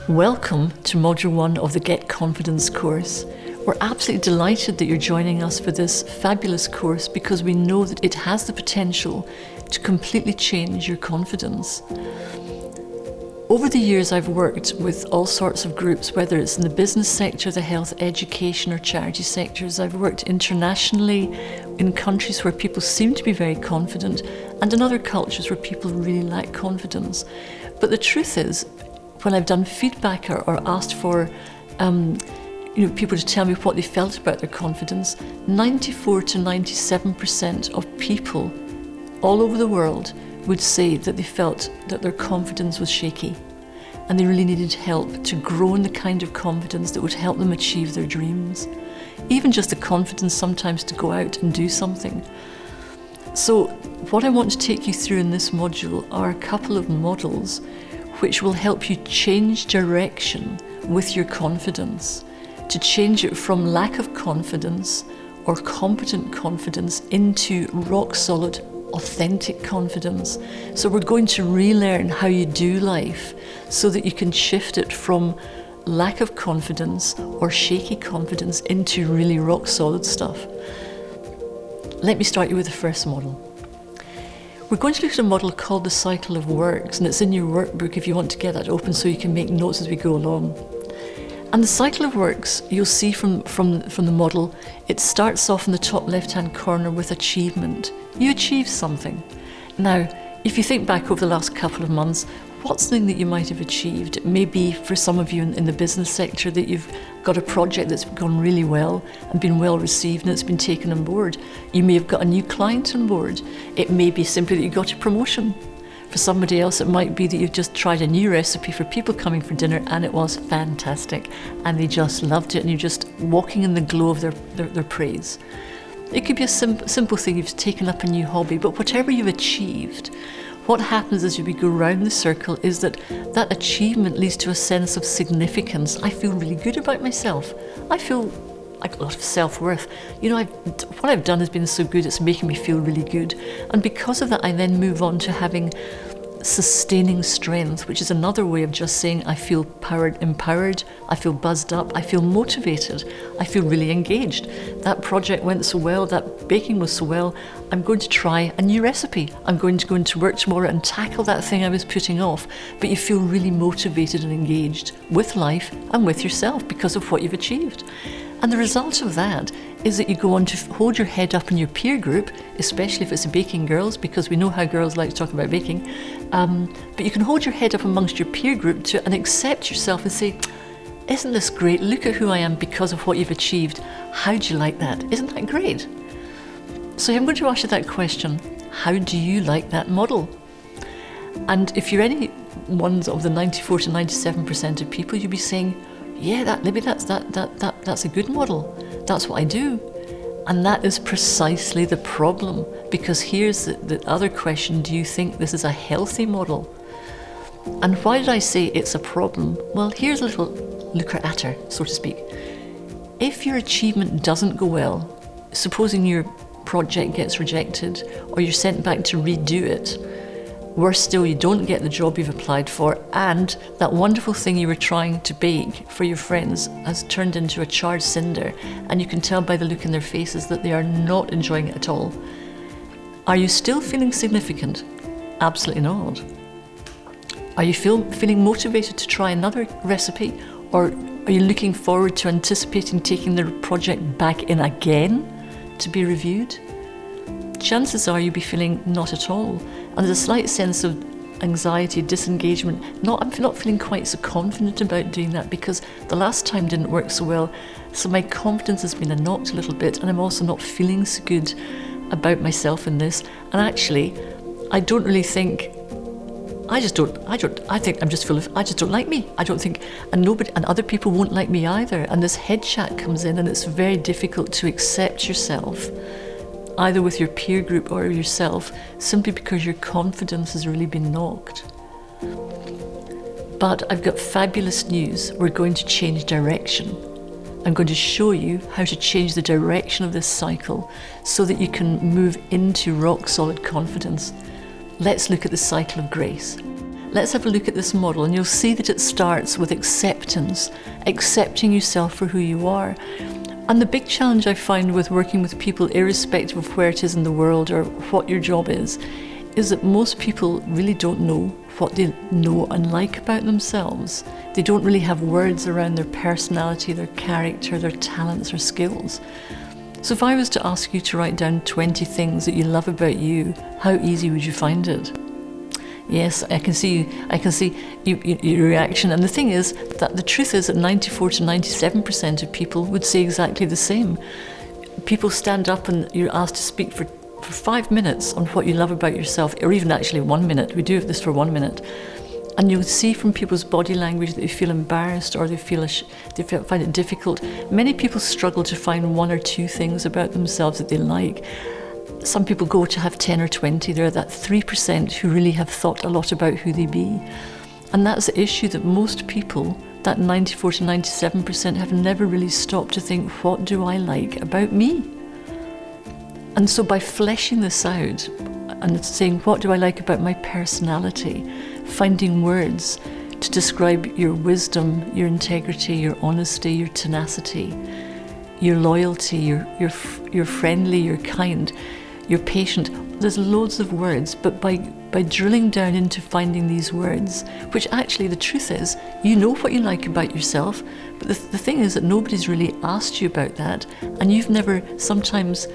Welcome to Module 1 of the Get Confidence course. We're absolutely delighted that you're joining us for this fabulous course because we know that it has the potential to completely change your confidence. Over the years I've worked with all sorts of groups, whether it's in the business sector, the health, education or charity sectors. I've worked internationally in countries where people seem to be very confident and in other cultures where people really lack confidence. But the truth is, when I've done feedback or asked for people to tell me what they felt about their confidence, 94 to 97% of people all over the world would say that they felt that their confidence was shaky and they really needed help to grow in the kind of confidence that would help them achieve their dreams. Even just the confidence sometimes to go out and do something. So what I want to take you through in this module are a couple of models which will help you change direction with your confidence, to change it from lack of confidence or competent confidence into rock solid, authentic confidence. So we're going to relearn how you do life so that you can shift it from lack of confidence or shaky confidence into really rock solid stuff. Let me start you with the first model. We're going to look at a model called the cycle of works, and it's in your workbook if you want to get that open so you can make notes as we go along. And the cycle of works, you'll see from the model, it starts off in the top left-hand corner with achievement. You achieve something. Now, if you think back over the last couple of months, what's something that you might have achieved? It may be for some of you in the business sector that you've got a project that's gone really well and been well received and it's been taken on board. You may have got a new client on board. It may be simply that you got a promotion. For somebody else, it might be that you've just tried a new recipe for people coming for dinner and it was fantastic and they just loved it and you're just walking in the glow of their praise. It could be a simple thing, you've taken up a new hobby, but whatever you've achieved, what happens as we go round the circle is that achievement leads to a sense of significance. I feel really good about myself. I feel like a lot of self-worth. What I've done has been so good, it's making me feel really good. And because of that, I then move on to having sustaining strength, which is another way of just saying I feel empowered, I feel buzzed up, I feel motivated, I feel really engaged. That project went so well, that baking was so well, I'm going to try a new recipe. I'm going to go into work tomorrow and tackle that thing I was putting off. But you feel really motivated and engaged with life and with yourself because of what you've achieved. And the result of that is that you go on to hold your head up in your peer group, especially if it's the baking girls, because we know how girls like to talk about baking. But you can hold your head up amongst your peer group and accept yourself and say, isn't this great? Look at who I am because of what you've achieved. How do you like that? Isn't that great? So I'm going to ask you that question. How do you like that model? And if you're any ones of the 94 to 97% of people, you'll be saying, yeah, that's a good model. That's what I do. And that is precisely the problem, because here's the other question: do you think this is a healthy model? And why did I say it's a problem? Well, here's a little looker at her, so to speak. If your achievement doesn't go well, supposing your project gets rejected or you're sent back to redo it, worse still, you don't get the job you've applied for, and that wonderful thing you were trying to bake for your friends has turned into a charred cinder, and you can tell by the look in their faces that they are not enjoying it at all. Are you still feeling significant? Absolutely not. Are you feeling motivated to try another recipe, or are you looking forward to anticipating taking the project back in again to be reviewed? Chances are you'll be feeling not at all. And there's a slight sense of anxiety, disengagement. I'm not feeling quite so confident about doing that because the last time didn't work so well. So my confidence has been knocked a little bit, and I'm also not feeling so good about myself in this. And actually, I don't really think, I just don't like me. I don't think, and other people won't like me either. And this head chat comes in, and it's very difficult to accept yourself, either with your peer group or yourself, simply because your confidence has really been knocked. But I've got fabulous news. We're going to change direction. I'm going to show you how to change the direction of this cycle so that you can move into rock solid confidence. Let's look at the cycle of grace. Let's have a look at this model, and you'll see that it starts with acceptance, accepting yourself for who you are. And the big challenge I find with working with people, irrespective of where it is in the world or what your job is that most people really don't know what they know and like about themselves. They don't really have words around their personality, their character, their talents or skills. So if I was to ask you to write down 20 things that you love about you, how easy would you find it? Yes, I can see your reaction. And the thing is that the truth is that 94 to 97% of people would say exactly the same. People stand up and you're asked to speak for 5 minutes on what you love about yourself, or even actually 1 minute. We do this for 1 minute. And you'll see from people's body language that they feel embarrassed or they find it difficult. Many people struggle to find 1 or 2 things about themselves that they like. Some people go to have 10 or 20. They're that 3% who really have thought a lot about who they be. And that's the issue, that most people, that 94 to 97%, have never really stopped to think, what do I like about me? And so by fleshing this out and saying, what do I like about my personality? Finding words to describe your wisdom, your integrity, your honesty, your tenacity, your loyalty, you're friendly, you're kind, you're patient. There's loads of words, but by drilling down into finding these words, which actually the truth is, you know what you like about yourself, but the thing is that nobody's really asked you about that, and you've never sometimes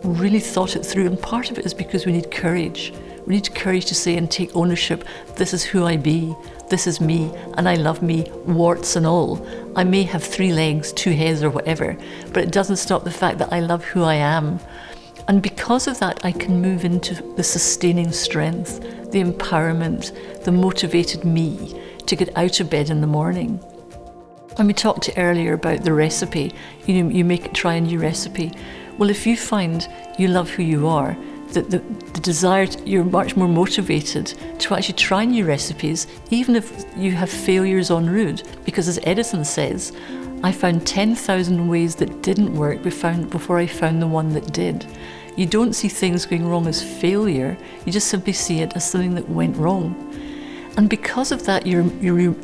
really thought it through, and part of it is because we need courage. We need courage to say and take ownership. This is who I be. This is me, and I love me, warts and all. I may have 3 legs, 2 heads or whatever, but it doesn't stop the fact that I love who I am. And because of that, I can move into the sustaining strength, the empowerment, the motivated me to get out of bed in the morning. When we talked earlier about the recipe, you try a new recipe. Well, if you find you love who you are, that the desire, you're much more motivated to actually try new recipes, even if you have failures en route. Because as Edison says, I found 10,000 ways that didn't work before I found the one that did. You don't see things going wrong as failure, you just simply see it as something that went wrong. And because of that, you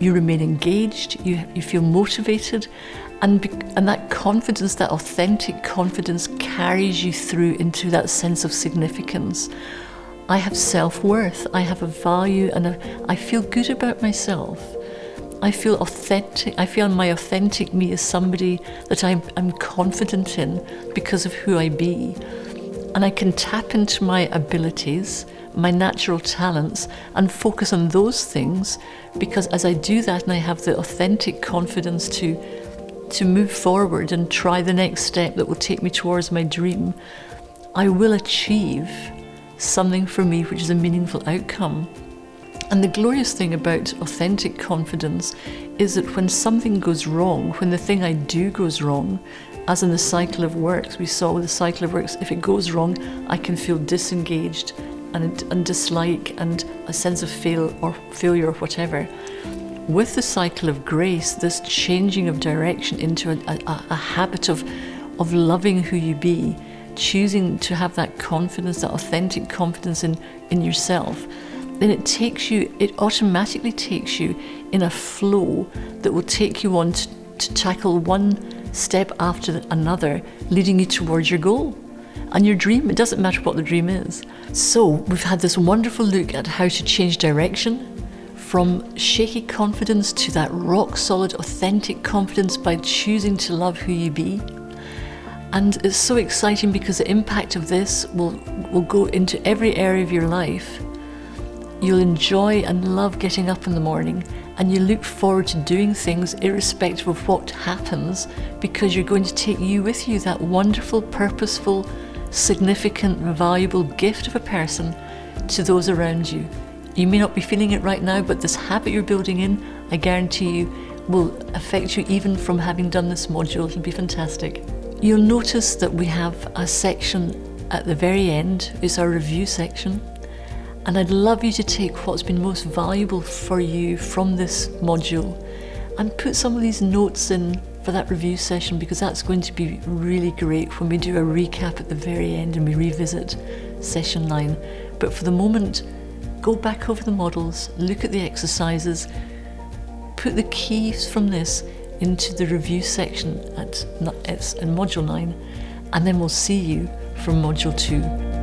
remain engaged, you feel motivated, and that confidence, that authentic confidence, carries you through into that sense of significance. I have self-worth, I have a value, and I feel good about myself. I feel authentic. I feel my authentic me is somebody that I'm confident in because of who I be. And I can tap into my abilities, my natural talents, and focus on those things, because as I do that and I have the authentic confidence to move forward and try the next step that will take me towards my dream, I will achieve something for me which is a meaningful outcome. And the glorious thing about authentic confidence is that when something goes wrong, when the thing I do goes wrong, as in the cycle of works, we saw with the cycle of works, if it goes wrong, I can feel disengaged and dislike and a sense of failure or whatever. With the cycle of grace, this changing of direction into a habit of loving who you be, choosing to have that confidence, that authentic confidence in yourself, then it automatically takes you in a flow that will take you on to tackle one step after another, leading you towards your goal and your dream. It doesn't matter what the dream is. So we've had this wonderful look at how to change direction from shaky confidence to that rock solid, authentic confidence by choosing to love who you be. And it's so exciting because the impact of this will go into every area of your life. You'll enjoy and love getting up in the morning, and you look forward to doing things irrespective of what happens, because you're going to take you with you, that wonderful, purposeful, significant, valuable gift of a person to those around you. You may not be feeling it right now, but this habit you're building in, I guarantee you, will affect you even from having done this module. It'll be fantastic. You'll notice that we have a section at the very end. It's our review section. And I'd love you to take what's been most valuable for you from this module and put some of these notes in for that review session, because that's going to be really great when we do a recap at the very end and we revisit session 9. But for the moment, go back over the models, look at the exercises, put the keys from this into the review section in Module 9, and then we'll see you from Module 2.